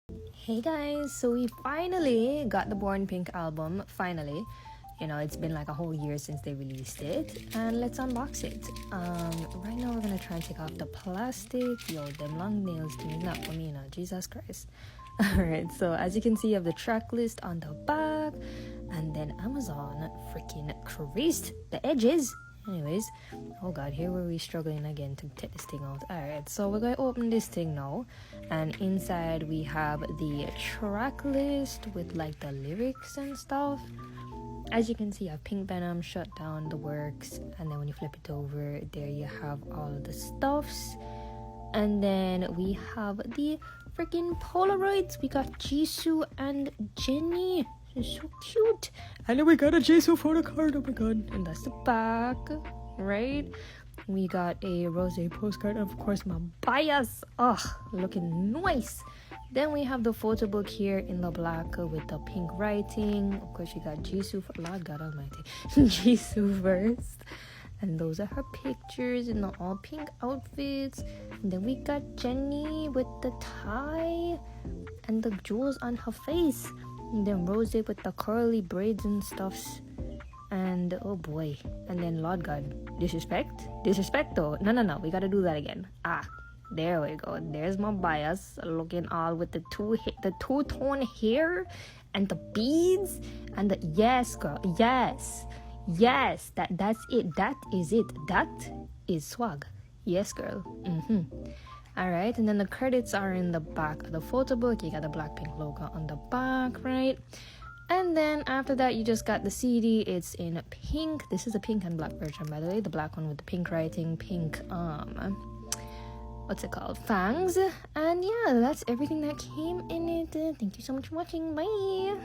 Hey guys, so we finally got the Born Pink album. Finally, it's been like a whole year since they released it, and let's unbox it. Right now we're gonna try and take off the plastic. Yo, them long nails to me, not for me, now. Jesus Christ. Alright, so as you can see, you have the track list on the back, and then Amazon freaking creased the edges. Anyways, oh god, here were we struggling again to take this thing out. Alright, so we're going to open this thing now, and inside we have the track list with like the lyrics and stuff. As you can see, I have Pink Venom, Shut Down, The Works, and then when you flip it over, there you have all of the stuffs. And then we have the freaking Polaroids. We got Jisoo and Jennie. It's so cute. And then we got a Jisoo photo card. Oh my god. And that's the back, right? We got a rose postcard, and of course my bias. Looking nice. Then we have the photo book here in the black with the pink writing. Of course, you got Jisoo. Lord God Almighty, Jisoo first. And those are her pictures in the all pink outfits. And then we got Jennie with the tie and the jewels on her face. And then Rose with the curly braids and stuffs. And oh boy. And then Lord God, disrespect though. No, we gotta do that again. There we go. There's my bias looking all with the two-tone hair and the beads and the yes girl, yes, that's it, that is swag. Yes girl. Alright, and then the credits are in the back of the photo book. You got the Blackpink logo on the back, right? And then after that, you just got the CD. It's in pink. This is a pink and black version, by the way. The black one with the pink writing, pink what's it called, fangs. And yeah, that's everything that came in it. Thank you so much for watching. Bye.